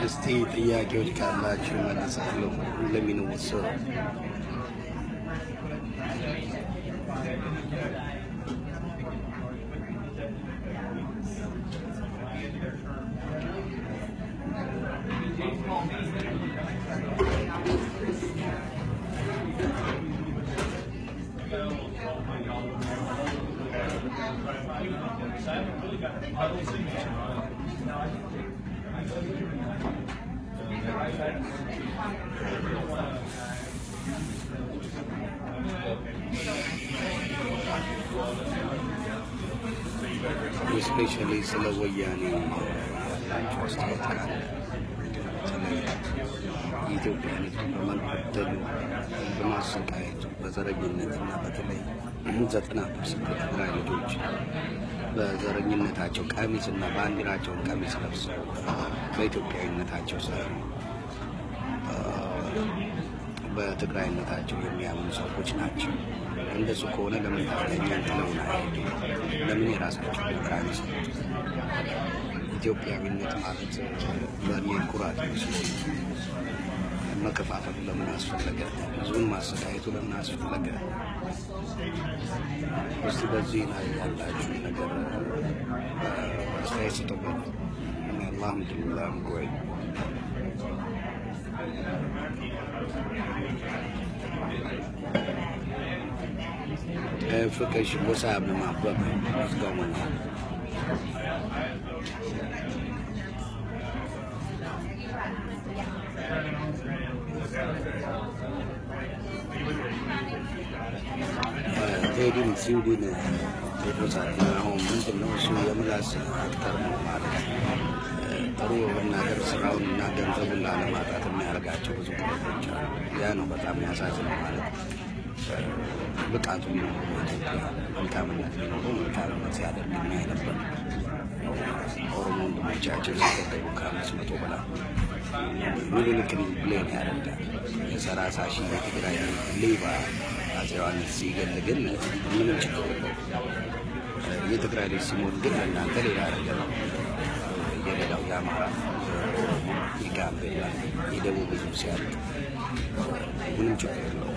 እስቲ ጥያቄዎች ካላችሁ መልሳለሁ። ለሚነውስ especially ስለ ወያኔ ያላችሁ አስተያየት ካለ የኢትዮጵያን ሕዝብ በመበደሉ በማሰቃየቱ በዘረኝነትና በተለይ 90% የትግራይ ልጆች በዘረኝነታቸው ቀሚስና ባንዲራቸውን ቀሚስ ለብሰው በኢትዮጵያዊነታቸው ሳይሆን በትግራይነታቸው የሚያምኑ ሰዎች ናቸው። እንደሱ ከሆነ ለምን ታዲያ ጥለውን አይሄዱ? ለምን የራሳቸው ፕሮግራም ይሰጡት? ኢትዮጵያዊነት ማለት ለእኔ ኩራት ነው። መከፋፈሉ ለምን አስፈለገ? ህዝቡን ማሰቃየቱ ለምን አስፈለገ? እስቲ በዚህ ላይ ያላችሁ ነገር አስተያየት ስጡበት። አልሐምዱሊላህ ቆይ ፍቅሽ ወሳብ ለማበብ እስካሁን ቴዲን ሲውዲን ቴዶሳት አሁን ምንድነው እሱ የምላስ አክተር ነው ማለት ጥሩ መናገር ስራውን እና ገንዘቡን ላለማጣት የሚያደርጋቸው ብዙ ነገሮች አሉ። ያ ነው በጣም ያሳዝነው ማለት ብቃቱ ነው። መልካምነት ቢኖረው መልካምነት ሲያደርግ እናይ ነበር። ኦሮሞ ወንድሞቻችን ሲገደሉ ከ500 በላይ ሚሊዮን ብሌን ያደርጋል። የ30 ሺህ የትግራይ ሌባ አፄ ዮሐንስ ሲገል ግን ምንም ችግር የለውም። የትግራይ ልጅ ሲሞት ግን እናንተ ሌላ ነገር ነው። የሌላው የአማራ የጋምቤላ የደቡብ ህዝብ ሲያልቅ ምንም ችግር የለውም።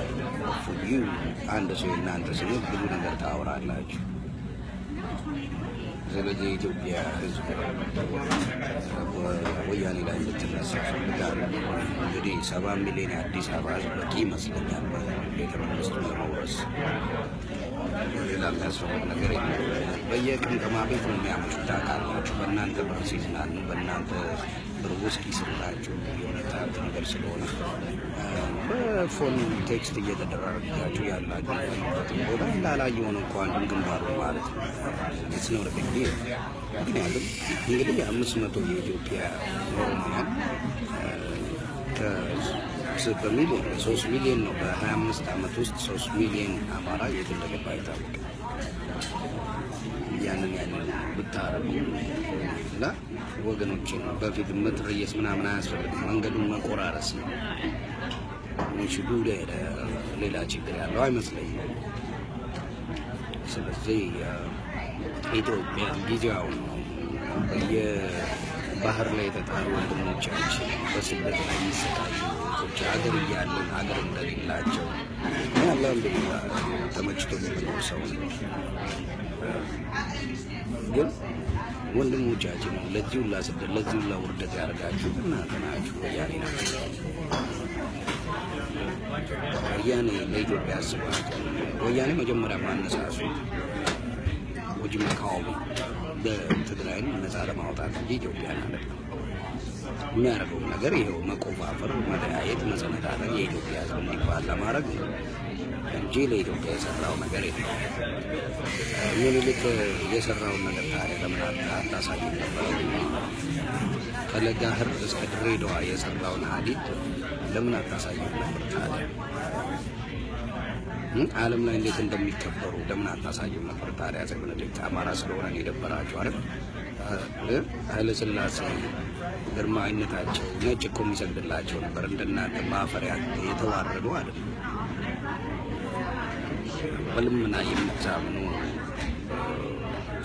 አንድ ሰው እናንተ ሲሞት ብዙ ነገር ታወራላችሁ። ስለዚህ የኢትዮጵያ ህዝብ ወያኔ ላይ እንድትነሳ ፈልጋለሁ። እንግዲህ 7 ሚሊዮን የአዲስ አበባ ህዝብ በቂ ይመስለኛል ቤተ መንግስቱን ለመውረስ። ሌላ የሚያስፈልግ ነገር የለም። በየቅምቀማ ቤት ነው የሚያመጡት ታውቃላችሁ። በእናንተ ብር ሲዝናኑ በእናንተ ብር ውስጥ ይስላችሁ የመጣት ነገር ስለሆነ በፎን ቴክስት እየተደራረጋችሁ ያላችሁበትን ቦታ እንዳላየሆነ እንኳን ግንባሩ ማለት ነው ስኖር ግዲ። ምክንያቱም እንግዲህ 500 የኢትዮጵያ ኦሮሞያን በሚሊዮን 3 ሚሊዮን ነው። በ25 ዓመት ውስጥ 3 ሚሊዮን አማራ የት እንደገባ አይታወቅም። ያንን ብታረጉ እና ወገኖችን በፊት መትረየስ ምናምን አያስፈልግም። መንገዱን መቆራረስ ነው። ሽዱ ሌላ ችግር ያለው አይመስለኝም። ስለዚህ ኢትዮጵያ ጊዜው ነው። በየባህር ላይ የተጣሉ ወንድሞቻችን በስደት ላይ የሚሰቃዩ ወንድሞች ሀገር እያለን ሀገር እንደሌላቸው ያለን ተመችቶ የሚኖር ሰው ግን ወንድሞቻችን ለዚህ ሁላ ስደት ለዚህ ሁላ ውርደት ያደርጋችሁ እናንተ ናችሁ። ወያኔ ናችሁ። ወያኔ ለኢትዮጵያ ያስባል። ወያኔ መጀመሪያ ማነሳሱ ወጂ መካው በትግራይን ነፃ ለማውጣት እንጂ ኢትዮጵያ ማለት ነው። የሚያደርገው ነገር ይሄው መቆፋፈር፣ መለያየት፣ መሰነጣጠቅ የኢትዮጵያ ሕዝብ እንዲባል ለማድረግ ነው እንጂ ለኢትዮጵያ የሰራው ነገር የለም። ምኒልክ የሰራውን ነገር ታዲያ ለምን አታሳይም ነበር? ከለጋህር እስከ ድሬዳዋ የሰራውን ሀዲድ ለምን አታሳይም ነበር ታዲያ? ዓለም ላይ እንዴት እንደሚከበሩ ለምን አታሳይም ነበር ታዲያ? አፄ ምኒልክ አማራ ስለሆነ የደበራቸው አይደል? ኃይለ ሥላሴ ግርማዊነታቸው ነጭ እኮ የሚሰግድላቸው ነበር። እንደናንተ ማፈሪያ የተዋረዱ አይደል? በልምና የምታምኑ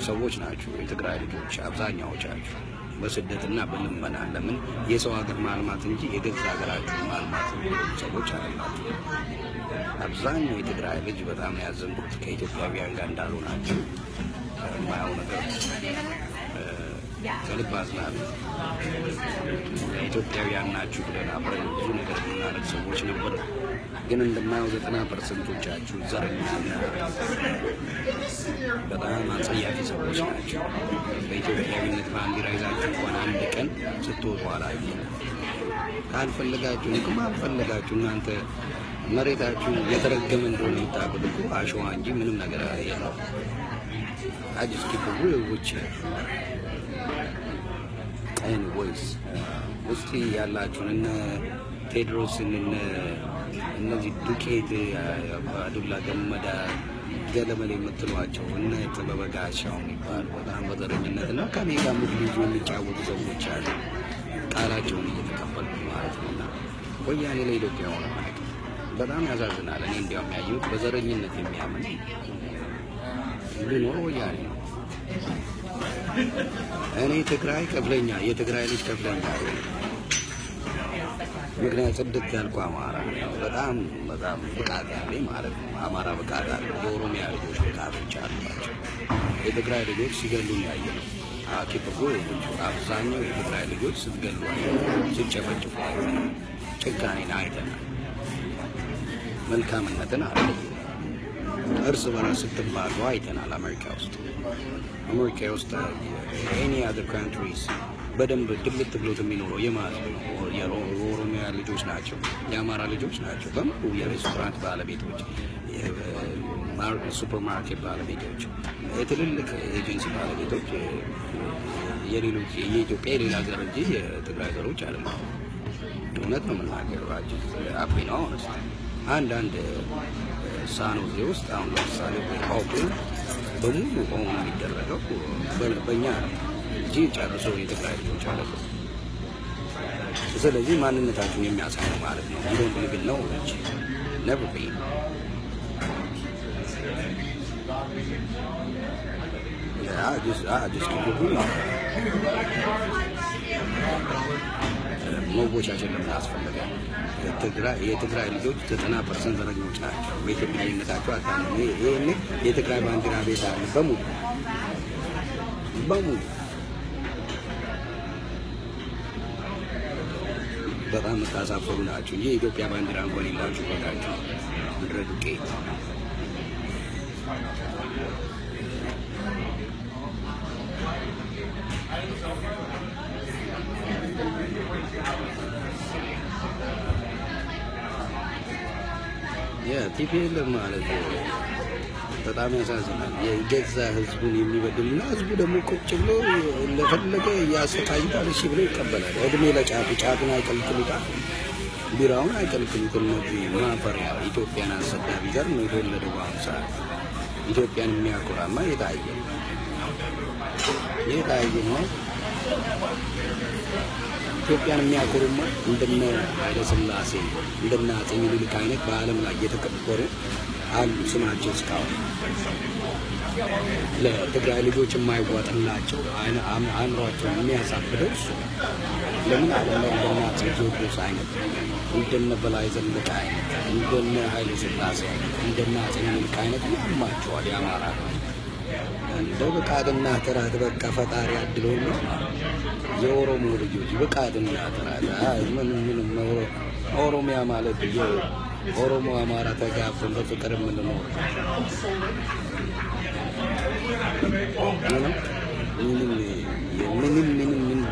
ሰዎች ናቸው የትግራይ ልጆች አብዛኛዎቻችሁ። በስደትና በልመና ለምን የሰው ሀገር ማልማት እንጂ የገዛ ሀገራችሁን ማልማት ሰዎች አላችሁ። አብዛኛው የትግራይ ልጅ በጣም ያዘንኩት ከኢትዮጵያውያን ጋር እንዳልሆናችሁ የማየው ነገር ከልብ አዝናለሁ። ኢትዮጵያውያን ናችሁ ብለን አብረን ብዙ ነገር የምናደርግ ሰዎች ነበር። ግን እንደማየው 90%ዎቻችሁ ዘረኛና በጣም አጸያፊ ሰዎች ናቸው። በኢትዮጵያዊነት ባንዲራ ይዛችሁ እንኳን አንድ ቀን ስትወጡ አላየንም። ካልፈለጋችሁ እንኳን አልፈለጋችሁ እናንተ መሬታችሁ የተረገመ እንደሆነ የምታውቁት እኮ አሸዋ እንጂ ምንም ነገር የለውም። አዲስ ኪፕሩ ውጭ ኤኒዌይስ እስቲ ያላችሁን እነ ቴድሮስን እነዚህ ዱቄት አዱላ ገመዳ ገለመሌ የምትሏቸው እነ ጥበበ ጋሻው የሚባሉ በጣም በዘረኝነትና ከኔ ጋር ሙድ ልጁ የሚጫወቱ ሰዎች አሉ። ቃላቸውን እየተቀበሉ ማለት ነውና ወያኔ ለኢትዮጵያ ሆነ ማለት በጣም ያሳዝናል። እኔ እንዲያውም ያየሁት በዘረኝነት የሚያምን ቢኖር ወያኔ ነው። እኔ ትግራይ ከፍለኛ የትግራይ ልጅ ከፍለኛ ምክንያት ጽድቅ ያልኩ አማራ በጣም ብቃት ያለኝ ማለት ነው። አማራ ብቃት አለ። የኦሮሚያ ልጆች ብቃቶች አሏቸው። የትግራይ ልጆች ሲገሉ ያየ ነው። አኪፕሩ አብዛኛው የትግራይ ልጆች ስትገሉ ሲጨፈጭፉ ጭካኔን አይተናል። መልካምነትን አለ እርስ በራስ ስትባሉ አይተናል። አሜሪካ ውስጥ ኤኒ አዘር ካንትሪስ በደንብ ድብልት ብሎት የሚኖረው የኦሮሚያ ልጆች ናቸው፣ የአማራ ልጆች ናቸው። በሙሉ የሬስቶራንት ባለቤቶች፣ ሱፐርማርኬት ባለቤቶች፣ የትልልቅ ኤጀንሲ ባለቤቶች የሌሎች የኢትዮጵያ የሌላ ዘር እንጂ የትግራይ ዘሮች አይደለም። እውነት ነው የምናገረው። አፕ ነው አንዳንድ ሳኖዜ ውስጥ አሁን ለምሳሌ ኦፕን በሙሉ ሆኖ የሚደረገው በእኛ እንጂ ጨርሶ የትግራይ ልጆች አለ። ስለዚህ ማንነታችሁን የሚያሳይ ነው ማለት ነው። ይሁን ብልግል ነው እንጂ never be just መቦቻችን ለምን አስፈለገ? የትግራይ ልጆች 90% ዘረኞች ናቸው። በኢትዮጵያዊነታቸው አታምኑ። ይሄኔ የትግራይ ባንዲራ ቤት አለ በሙሉ በጣም የምታሳፍሩ ናቸው እንጂ የኢትዮጵያ ባንዲራ እንኳን የላችሁ በታችሁ ምድረ ዱቄት። ቲፒኤልኤፍ ማለት በጣም ያሳዝናል። የገዛ ህዝቡን የሚበድልና ህዝቡ ደግሞ ቁጭ ብሎ እንደፈለገ እያሰቃዩታል። እሺ ብሎ ይቀበላል። እድሜ ለጫቱ ጫቱን አይከልክሉታል፣ ቢራውን አይከልክሉት። እነዚህ ማፈሪያ ኢትዮጵያን አሰዳቢ ዘር ነው የተወለደው። በአሁኑ ሰዓት ኢትዮጵያን የሚያኮራማ የታየ ነው። ኢትዮጵያን የሚያኮሩማ እንደነ ኃይለ ሥላሴ እንደነ አፄ ምኒልክ አይነት በዓለም ላይ የተከበሩ አሉ። ስማቸው እስካሁን ለትግራይ ልጆች የማይዋጥላቸው አእምሯቸውን የሚያሳብደው እሱ ለምን ዓለም ላይ እንደነ አፄ ቴዎድሮስ አይነት እንደነ በላይ ዘለቀ አይነት እንደነ ኃይለ ሥላሴ አይነት እንደነ አፄ ምኒልክ አይነት ያማቸዋል። የአማራ እንደ ብቃትና ጥራት በቃ ፈጣሪ አድለው ነው። የኦሮሞ ልጆች ብቃትና ጥራት ምንም ኦሮሚያ ማለት የኦሮሞ አማራ ተጋብተን በፍቅር የምንኖር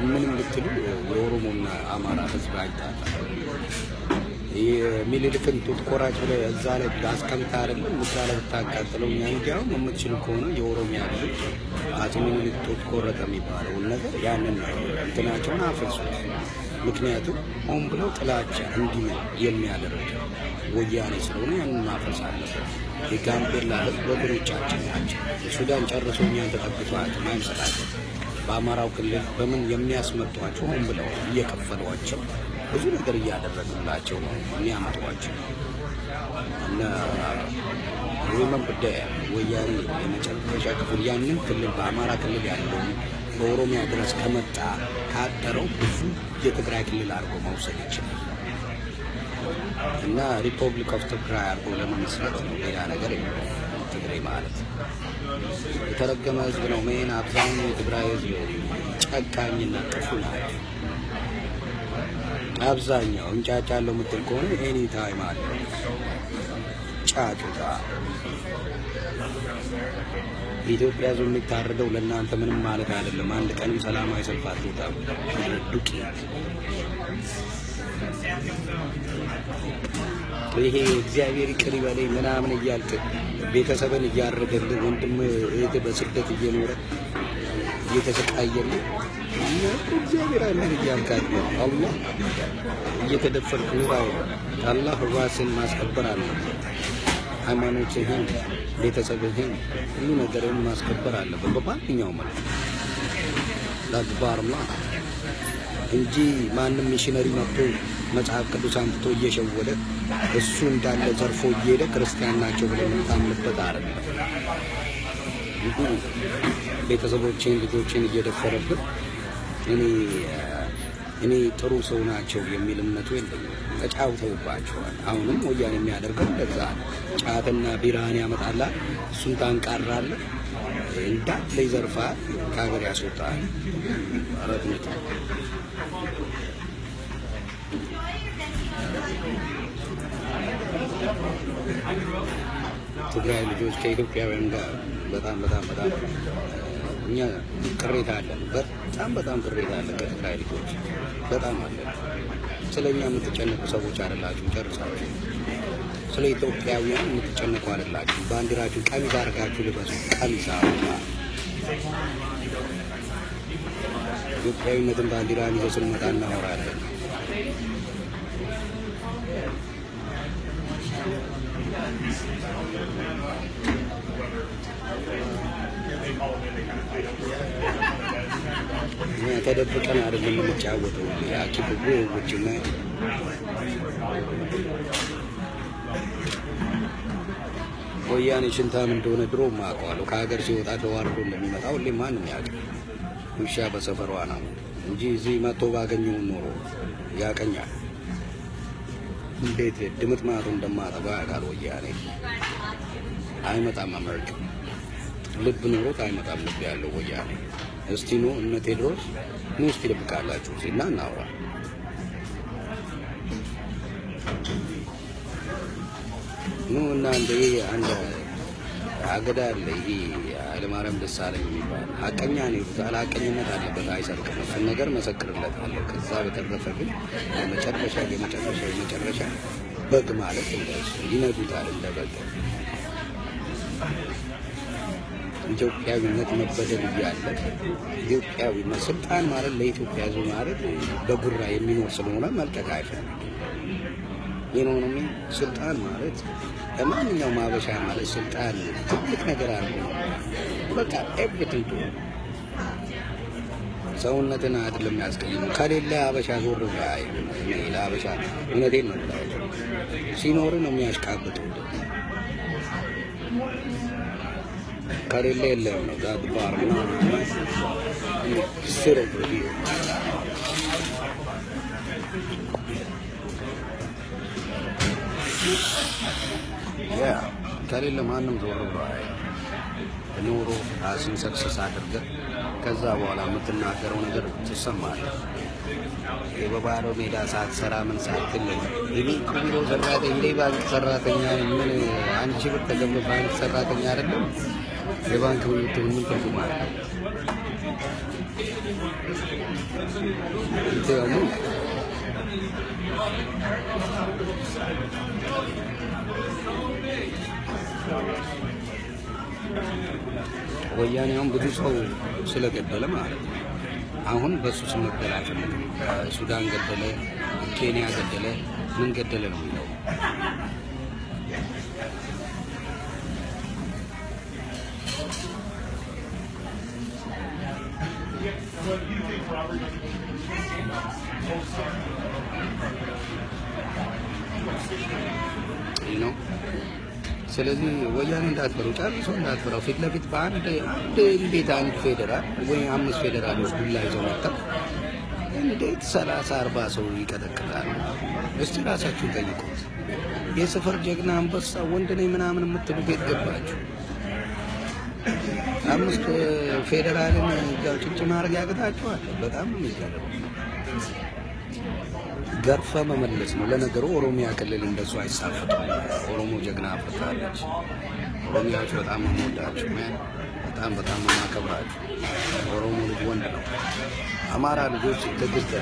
ምንም ብትሉ የኦሮሞና አማራ ህዝብ አይጣጣም። የሚልልክን ጡት ቆራጭ ብለህ እዛ ላይ አስቀምጠህ አይደለም ምሳ ላይ ብታቃጥለው እኛ እንዲያውም የምትችል ከሆነ የኦሮሚያ ልጆች አፄ ምኒልክ ጡት ቆረጠ የሚባለውን ነገር ያንን እንትናቸውን አፍርሱት። ምክንያቱም ሆን ብለው ጥላቻ እንዲመን የሚያደርግ ወያኔ ስለሆነ ያንን ማፍረስ አለበት። የጋምቤላ ህዝብ ወገኖቻችን ናቸው። ሱዳን ጨርሶ እኛን ተጠግቷቸው አይምሰላቸው። በአማራው ክልል በምን የሚያስመጧቸው ሆን ብለው እየከፈሏቸው ብዙ ነገር እያደረጉላቸው ነው የሚያመጧቸው። እና ሪመምበር ወያኔ የመጨረሻ ክፍል ያንን ክልል በአማራ ክልል ያለውን ኦሮሚያ ድረስ ከመጣ ካደረው ብዙ የትግራይ ክልል አድርጎ መውሰድ ይችላል እና ሪፐብሊክ ኦፍ ትግራይ አድርጎ ለመመስረት ነው። ሌላ ነገር የለውም። ትግሬ ማለት የተረገመ ህዝብ ነው። ሜን አብዛኛው የትግራይ ህዝብ ጨካኝና ክፉ ናቸው። አብዛኛው እንጫጫለው የምትል ከሆነ ኤኒ ታይም አለ ጫጩታ። ኢትዮጵያ ዞን የሚታረደው ለእናንተ ምንም ማለት አይደለም። አንድ ቀንም ሰላማዊ ሰልፍ አትወጣም። ዱቄት ይሄ እግዚአብሔር ይቅር ይበለኝ ምናምን እያልክ ቤተሰብን እያረደልህ ወንድም እህት በስደት እየኖረ እየተሰቃየልህ እግዚአብሔር አለ እያልካት ነው። አላህ እየተደፈርክ ኑር አይደለም። አላህ ራስን ማስከበር አለበት። ሃይማኖትህን፣ ቤተሰብህን፣ ሁሉ ነገርን ማስከበር አለበት በማንኛውም መልኩ ለአክባርማ እንጂ ማንም ሚሽነሪ መጥቶ መጽሐፍ ቅዱስ አምጥቶ እየሸወደ እሱ እንዳለ ዘርፎ እየሄደ ክርስቲያን ናቸው ብለው የምታምንበት አይደለም። ቤተሰቦቼን ልጆቼን እየደፈረብን እኔ ጥሩ ሰው ናቸው የሚል እምነቱ የለኝም። ተጫውተውባቸዋል። አሁንም ወያኔ የሚያደርገው እንደዛ ጫትና ቢራን ያመጣላል። እሱን ታንቃራለህ፣ እንዳለ ይዘርፋል፣ ከሀገር ያስወጣል። አረድነት ትግራይ ልጆች ከኢትዮጵያውያን ጋር በጣም እኛ ቅሬታ አለን። በጣም ቅሬታ አለን ከትግራይ ልጆች በጣም አለን። ስለኛ የምትጨነቁ ሰዎች አይደላችሁ። ጨርሳችሁ ስለ ኢትዮጵያውያን የምትጨነቁ አይደላችሁ። ባንዲራችሁን ቀሚስ አድርጋችሁ ልበሱ። ቀሚስ አውጣ። ኢትዮጵያዊነትን ባንዲራን ይዘን ስንመጣ እናወራለን። ተደብቀን አይደለም የምንጫወተው። ያኪብጎ ወጭና ወያኔ ሽንታም እንደሆነ ድሮ ማውቀዋለሁ። ከሀገር ሲወጣ ተዋርዶ እንደሚመጣ ሁሌ ማንም ያውቃል። ውሻ በሰፈሯ ነው እንጂ እዚህ መጥቶ ባገኘው ኖሮ ያቀኛል። እንዴት ድምጥማጡ እንደማጠባ ያውቃል ወያኔ። አይመጣም አሜሪካ ልብ ኖሮት አይመጣም። ልብ ያለው ወያኔ። እስቲ ኑ እነ ቴድሮስ ኑ እስቲ ልብቃላችሁ ሲና እናውራ። ኑ እና አንድ አገዳ አለ። ይሄ ኃይለማርያም ደሳለኝ የሚባል ሀቀኛ ነው ይሉታል። ሀቀኝነት አለበት፣ አይሰርቅም። ነገር መሰክርለታለሁ። ከዛ በተረፈ ግን የመጨረሻ በግ ማለት እንደሱ ይነዱታል እንደ በግ። ኢትዮጵያዊነት መበደል እያለ ኢትዮጵያዊነት ስልጣን ማለት ለኢትዮጵያ ሕዝብ ማለት በጉራ የሚኖር ስለሆነ መልቀቅ አይፈልግም። የኖኖሚ ስልጣን ማለት ለማንኛውም አበሻ ማለት ስልጣን ትልቅ ነገር አለ። በቃ ኤቭሪቲንግ ሰውነትን አይደለም ያስቀይም። ከሌለ አበሻ ዞር ባይ ለአበሻ እውነቴን ነው ብላችሁ ሲኖር ነው የሚያሽቃብጠው። ከሌለ የለም ነው ዛት ባርና ስሩ ከሌለ ማንም ዞር ብሎ ኑሮ ራስን ሰክሰስ አድርገህ ከዛ በኋላ የምትናገረው ነገር ትሰማለህ። በባዶ ሜዳ ሳትሰራ ምን ሳትል እኔ ቢሮ ሰራተኛ እኔ ባንክ ሰራተኛ ምን አንቺ ብትገብ ባንክ ሰራተኛ አይደለም። የባንክ ውይይቱን ምን ትርጉም አለ? ይተያሙ ወያኔውን ብዙ ሰው ስለገደለ ማለት ነው። አሁን በሱ ስመገደል አይፈልግም። ሱዳን ገደለ፣ ኬንያ ገደለ፣ ምን ገደለ ነው የሚለው። ስለዚህ ወያኔ እንዳትፈሩ፣ ጨርሶ እንዳትፈራው። ፊት ለፊት በአንድ እንዴት አንድ ፌዴራል ወይ 5 ፌዴራሎች ዱላ ይዘው መጥተው እንዴት 30-40 ሰው ይቀጠቅጣሉ? እስቲ ራሳችሁ ጠይቁት። የሰፈር ጀግና አንበሳ ወንድ ነኝ ምናምን የምትሉ ቤት ገባችሁ። 5 ፌዴራልን እዛው ጭጭ ማድረግ ያቅታችኋል። በጣም ነው የሚገርመው። ገርፈ መመለስ ነው። ለነገሩ ኦሮሚያ ክልል እንደሱ አይሳፈጥም። ኦሮሞ ጀግና አፍርታለች። ኦሮሚያዎች በጣም ነው የምወዳችሁ፣ በጣም ነው የማከብራችሁ። ኦሮሞ ልጅ ወንድ ነው። አማራ ልጆች ትግስት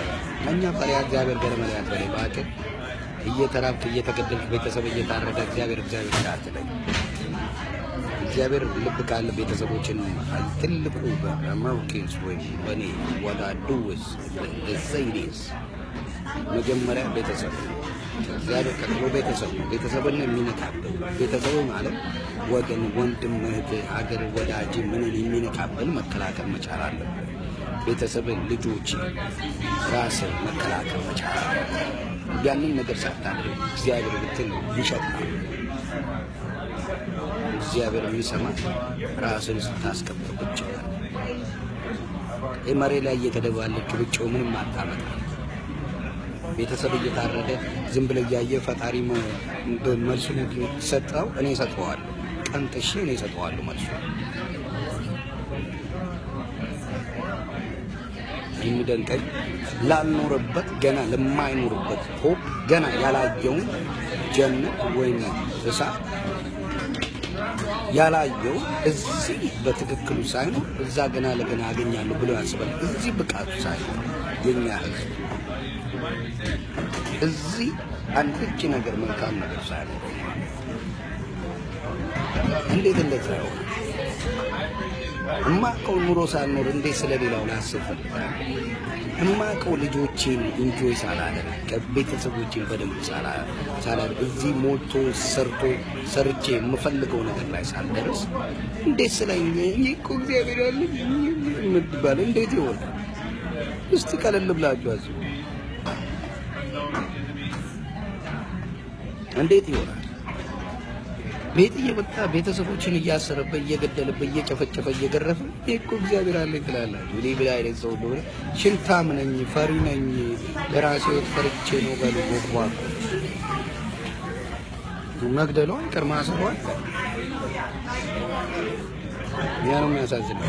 እኛ ፈሪሃ እግዚአብሔር ገረመላ ያትበለ ባከ እየተራብክ እየተገደልክ ቤተሰብ እየታረደ እግዚአብሔር እንዳትለኝ። እግዚአብሔር ልብ ካለ ቤተሰቦችን ትልቁ በአሜሪካንስ ወይ በኔ ወዳዱስ ለዘይዲስ መጀመሪያ ቤተሰብ እግዚአብሔር ቀጥሎ ቤተሰብ ነው። ቤተሰብን የሚነካብል ቤተሰብ ማለት ወገን፣ ወንድም፣ እህት፣ ሀገር፣ ወዳጅ ምንን የሚነካብል መከላከል መቻል አለበት። ቤተሰብን፣ ልጆች፣ ራስን መከላከል መቻል አለበት። ያንን ነገር ሳታደርግ እግዚአብሔር ብትል ይሸጣል። እግዚአብሔር የሚሰማ ራስን ስታስከብር ብቻ ነው። መሬት ላይ እየተደባለች ብቻው ምንም አታመጣ። ቤተሰብ እየታረደ ዝም ብለ እያየ ፈጣሪ መልሱን ሰጠው። እኔ ሰጠዋለሁ፣ ቀንጥሼ እኔ ሰጠዋለሁ መልሱ። የሚደንቀኝ ላልኖርበት ገና ለማይኖርበት ሆፕ ገና ያላየውን ጀነት ወይም እሳት ያላየው እዚህ በትክክሉ ሳይኖር እዛ ገና ለገና አገኛለሁ ብሎ ያስባል። እዚህ ብቃቱ ሳይኖር የኛ ህዝብ እዚህ አንድች ነገር መልካም ነገር ሳይኖር እንዴት እንደዛ ነው? እማቀው ኑሮ ሳልኖር እንዴት ስለሌላው ላስብ ፈልጋለሁ? እማቀው ልጆቼን ኢንጆይ ሳላደርግ ቤተሰቦቼን በደንብ ሳላደርግ እዚህ ሞልቶ ሰርቼ የምፈልገው ነገር ላይ ሳልደርስ እንዴት ስለኝ እኮ እግዚአብሔር ያለ ምትባል እንዴት ይሆናል? እስቲ ቀለል ብላችሁ አስቡ። እንዴት ይሆናል? ቤት እየመጣ ቤተሰቦችን እያሰረበት እየገደለበት እየጨፈጨፈ እየገረፈ እኮ እግዚአብሔር አለኝ ትላላችሁ። እኔ ብላ አይነት ሰው እንደሆነ ሽንታም ነኝ፣ ፈሪ ነኝ፣ ለራሴ ፈርቼ ነው በሉ ወቅዋ መግደሏ አይቀር ማሰሯ አይቀር። ያ ነው የሚያሳዝነው።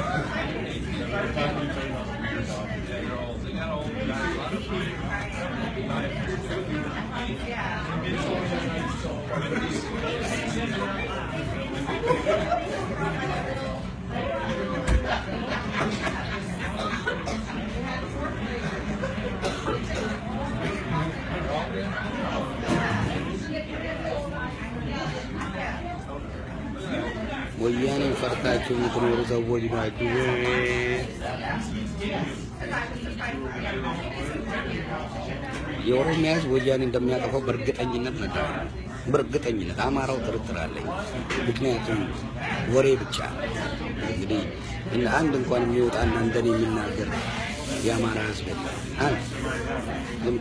ወያኔ ፈርታችሁ የምትኖሩ ሰዎች ናችሁ። የኦሮሚያ ሕዝብ ወያኔ እንደሚያጠፋው በእርግጠኝነት ነገር በእርግጠኝነት አማራው ጥርጥር አለኝ። ምክንያቱም ወሬ ብቻ እንግዲህ አንድ እንኳን የሚወጣና እንደኔ የሚናገር የአማራ ሕዝብ አንድ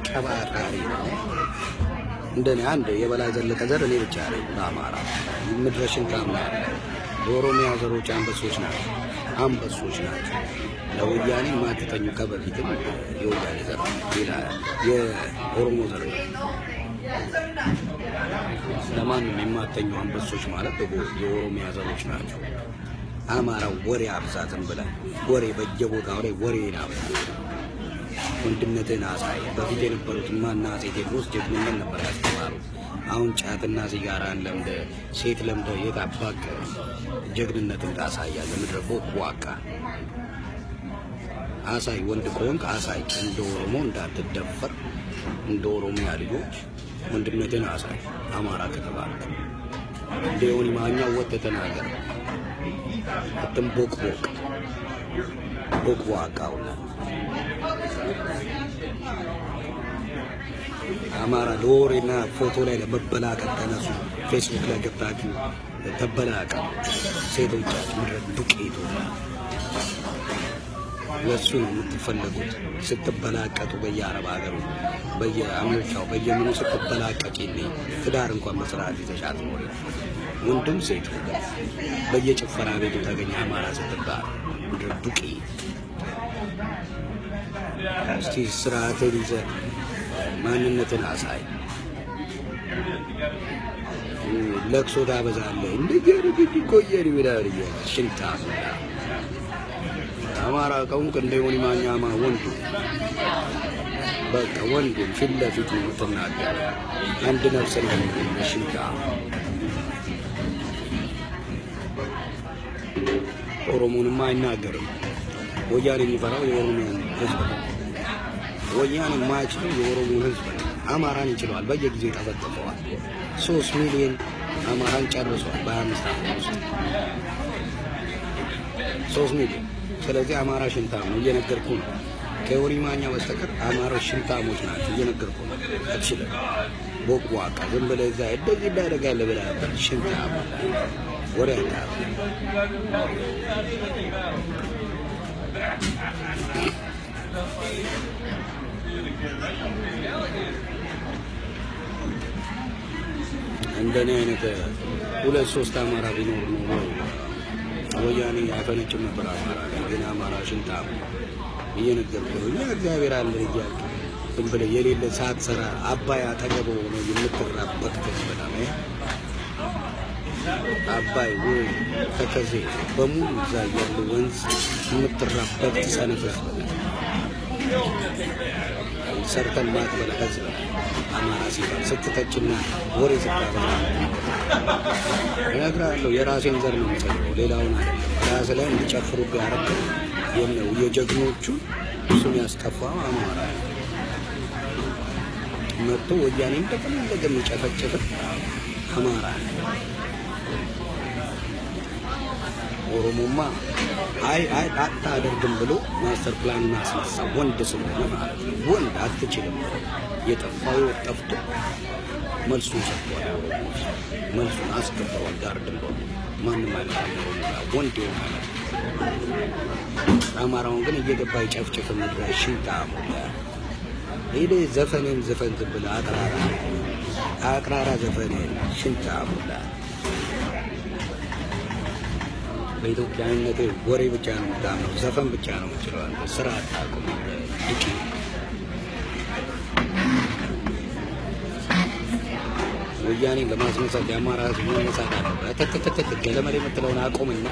ቀባጣሪ ነው። እንደኔ አንድ የበላይ ዘለቀ ዘር እኔ ብቻ ነኝ በአማራ ምድረሽን ካምና የኦሮሚያ ዘሮች አንበሶች ናቸው። ለወያኔ ማትተኙ ከበፊትም የወያኔ ዘር ሌላ የኦሮሞ ዘር ለማንም የማተኙ አንበሶች ማለት የኦሮሚያ ዘሮች ናቸው። አማራው ወሬ አብዛትን ብላ ወሬ በየቦታው ላይ ወሬ ናብዛ ወንድነትን አሳይ። በፊት የነበሩት ማና አፄ ቴዎድሮስ ጀግንነት ነበር ያስተማሩት። አሁን ጫትና ሲጋራን ለምደ ሴት ለምደ የታባክ ጀግንነትን ታሳያለህ። ምድረ ቦቅቧቃ አሳይ። ወንድ ከሆንክ አሳይ። እንደ ኦሮሞ እንዳትደፈር፣ እንደ ኦሮሚያ ልጆች ወንድነትን አሳይ። አማራ ከተባልክ እንደ ዮኒ ማኛው ወጥተህ ተናገር። አትንቦቅቦቅ ቦቅቧቃውና አማራ ለወሬና ፎቶ ላይ ለመበላቀጥ ተነሱ። ፌስቡክ ላይ ገብታችሁ ተበላቀ። ሴቶቻችሁ ምድረ ዱቄቱ ለሱ ነው የምትፈለጉት። ስትበላቀጡ በየአረብ ሀገሩ በየአሜሪካው በየምኑ ስትበላቀጭልኝ ትዳር እንኳን በስርዓት ይዘሻት ኖሪ። ወንድም ሴት በየጭፈራ ቤቱ ተገኘ አማራ ስትባል ዱቄ። እስቲ ስርዓትን ይዘህ ማንነትን አሳይ። ለቅሶ ታበዛለህ እንደየርግድ ቆየሪ ብላል ሽንታ አማራ ቀውንቅ እንደሆነ ማኛማ ወንዱ በቃ ወንዱ ፊት ለፊት ነው የምትናገር። አንድ ነፍስ ነው ሽንታ። ኦሮሞንማ አይናገርም። ወያኔ የሚፈራው የኦሮሞን ህዝብ ነው። ወያኔ የማይችለው የኦሮሞን ህዝብ ነው። አማራን ይችለዋል። በየጊዜው ተፈጥፈዋል። 3 ሚሊዮን አማራን ጨርሷል በ25 ዓመት ውስጥ 3 ሚሊዮን። ስለዚህ አማራ ሽንታም ነው እየነገርኩ ነው። ከወሪ ማኛ በስተቀር አማሮች ሽንታሞች ናቸው እየነገርኩ ነው። አትችልም። ቦቅቧቃ ዝም ብለህ እዛ እንደዚህ እንዳደርጋለህ ብለህ ነበር። ሽንታም ወሬ አታውቅም። እንደኔ አይነት 2-3 አማራ ቢኖር ነው ወያኔ ያፈነጭም ነበር። አማራ ግን አማራ ሽንታም እየነገርኩህ እኛ እግዚአብሔር አለ እያልክ ዝም ብለህ የሌለ ሳትሰራ አባይ አጠገብ ሆኖ የምትራበት በጣም አባይ ወይ ተከዜ በሙሉ እዛ ያለ ወንዝ የምትራበት ሰነፈስ ሰርተን ማክበል ህዝብ አማራ ሲባል ስትተችና ወሬ ስታበዛ እነግርሃለሁ። የራሴን ዘር ነው የምሰጠው፣ ሌላውን አይደለም። ራስ ላይ እንዲጨፍሩ ያደረገው የነው የጀግኖቹ እሱን ያስከፋው አማራ መጥቶ ወያኔ እንደፈለገ የሚጨፈጭፍ አማራ ነው። ኦሮሞማ አይ አታደርግም ብሎ ማስተር ፕላን እናስነሳ። ወንድ ስለሆነ ማለት ነው። ወንድ አትችልም የጠፋው ጠፍቶ መልሱን ሰጥቷል። መልሱን አስከብሯል። ዳር ድንበሩ ማንም አይመጣም። ወንድ ይሆናል። አማራውን ግን እየገባ ይጨፍጭፍ ምድረ ሽንታ ሞላ ሄደ። ዘፈንን ዘፈን ዝም ብለህ አቅራራ ዘፈንን ሽንታ ሞላ። በኢትዮጵያዊነት ወሬ ብቻ ነው የምታምነው፣ ዘፈን ብቻ ነው የምችለው። ስራ አታውቅም። ድቂ ወያኔን ለማስመሳት የአማራ ህዝብ መነሳት አለበት። ተተተተ ገለመሌ የምትለውን አቁምና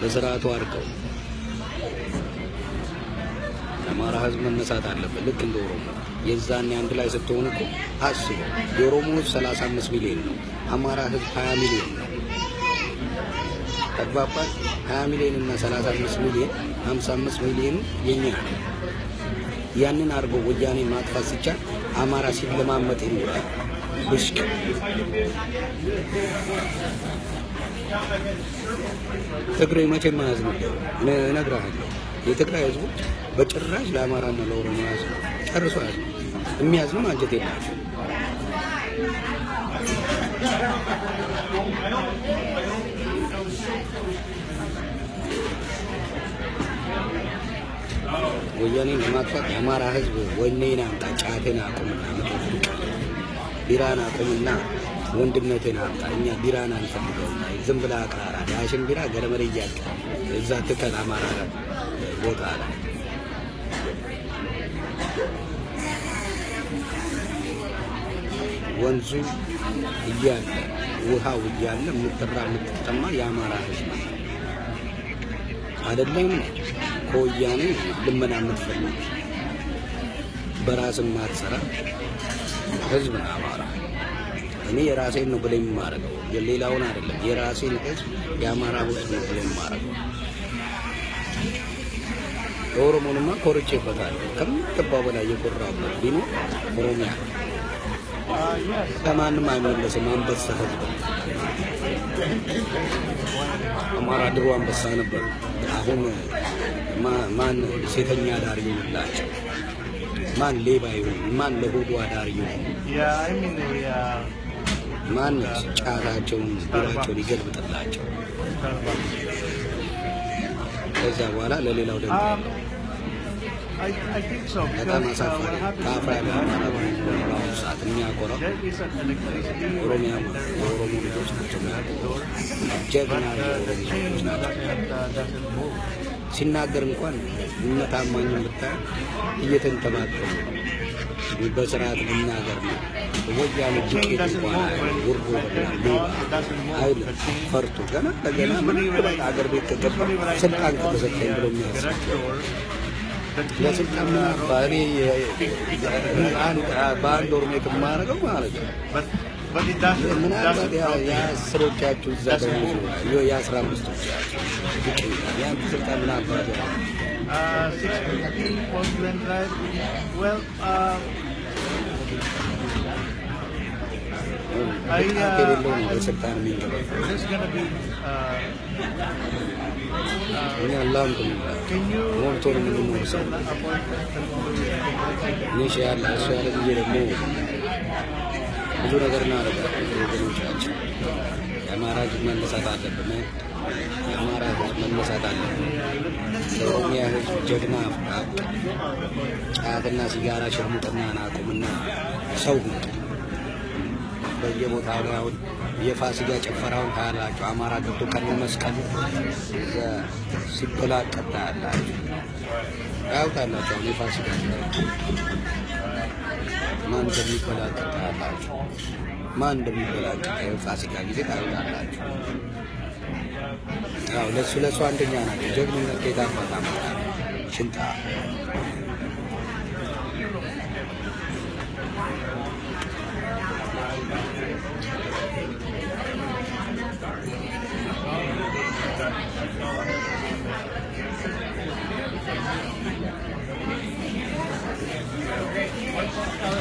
በስርዓቱ አድርገው። የአማራ ህዝብ መነሳት አለበት። ልክ እንደ ኦሮሞ የዛኔ አንድ ላይ ስትሆኑ እኮ አስበው። የኦሮሞ ህዝብ 35 ሚሊዮን ነው። አማራ ህዝብ 20 ሚሊዮን ነው። ተግባባን። 20 ሚሊዮን እና 35 ሚሊዮን 55 ሚሊዮን የኛ ነው። ያንን አድርጎ ወያኔ ማጥፋት ሲቻል አማራ ሲለማመጥ ይኖራል። ብሽቅ ትግሬ መቼም አያዝንም። እነግርሃለሁ የትግራይ ህዝቦች በጭራሽ ለአማራና ለኦሮሞ ህዝብ ጨርሶ አያዝንም። የሚያዝኑ አንጀት የላቸው። ወያኔን ለማጥፋት የአማራ ህዝብ ወኔን አምጣ፣ ጫቴን አቁምና ቢራን አቁምና ወንድነትን አምጣ። እኛ ቢራን አንፈልገውና ዝም ብለህ አቅራራ። ዳሽን ቢራ ገለመሌ እያልክ እዛ ትከል አማራ ቦታ ላይ ወንዙ እያለ ውሃው እያለ የምትጠማ የአማራ ህዝብ አይደለም። ከወያኔ ልመና የምትፈልግ በራስም ማትሰራ ህዝብ ነው አማራ። እኔ የራሴን ነው ብለህ የማደርገው የሌላውን አይደለም። የራሴን ህዝብ የአማራ ህዝብ ነው ብለህ የማደርገው። ኦሮሞንማ ኮርቼበታለሁ። ከሚገባው በላይ የኮራበት ቢኖር ኦሮሚያ ከማንም አይመለስም። አንበሳ ህዝብ አማራ ድሮ አንበሳ ነበር። አሁን ማን ሴተኛ አዳሪ ይሆንላቸው? ማን ሌባ ይሆን? ማን ለሆዱ አዳሪ ይሆን? ማን ጫታቸውን ቢራቸውን ይገልብጥላቸው? ከዛ በኋላ ለሌላው ደግሞ I think so. በጣም Because አሳፋሪ what happens ከአፍራ is በአማራ በአሁኑ ሰዓት የሚያኮራው there is an electricity ኦሮሚያ የኦሮሞ ልጆች ናቸው። ጀግና የኦሮሞ ልጆች ናቸው። doesn't move. ሲናገር እንኳን እነታማኝም ብታይ እየተንተባተሉ በስርዓት ልናገር ነው። ወያኔ ዱቄት እንኳን ውርዶ አይል ፈርቶ ገና ለገና ምን አገር ቤት ከገባ ስልጣን ከተሰጠኝ ብሎ የሚያስብ ለስልጣን ባሪ በአንድ ወር ነው የማደርገው ማለት ነው። ምናልባት የአስሮቻችሁ እዛ ደግሞ የአስራ አምስቶቻችሁ ያን ስልጣን ምን አባት 650 Portland Drive. Well, there's gonna be can you ብዙ ነገር እናደርጋለን። ወገኖቻችን የአማራ ሕዝብ መነሳት አለብን። የአማራ ሕዝብ መነሳት አለብን። የኦሮሚያ ሕዝብ ጀግና ጫትና ሲጋራ ሽርሙጥናን አቁምና ሰው ሁኑ። በየቦታው ላይ አሁን የፋሲካ ጭፈራውን ታያላችሁ። አማራ ገብቶ ከነ መስቀሉ ሲበላቀጥ ታያላችሁ። ያውቃላችሁ አሁን የፋሲካ ማን እንደሚበላቀጥ ታያላችሁ። ማን እንደሚበላቀጥ የፋሲካ ጊዜ ታዩታላችሁ። ያው ለሱ አንደኛ ናቸው። ጀግንነት ጌታ በጣም ሽንጣ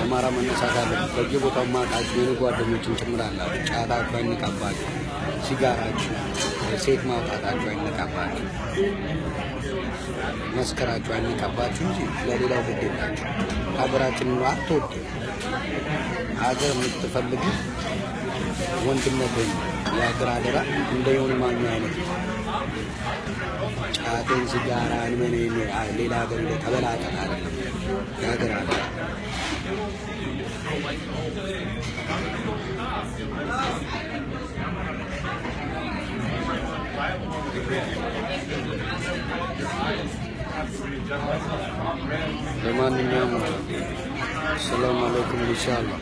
አማራ መነሳት አለበት። በየቦታው ማቃችሁ የኔ ጓደኞችን ጭምራላችሁ። ጫታችሁ አይነካባችሁ፣ ሲጋራችሁ፣ ሴት ማውጣታችሁ አይነካባችሁ፣ መስከራችሁ አይነካባችሁ እንጂ ለሌላው ግድ የላችሁ። ሀገራችንን አትወዱ። ሀገር የምትፈልጉ ወንድነት ወይ የሀገር አደራ እንደ የሆነ ማኛ አይነት ጫቴን ሲጋራን ምን ሌላ ሀገር ተበላቀጥ አይደለም የሀገር አደራ። ለማንኛውም ሰላም አለይኩም ኢንሻአላህ።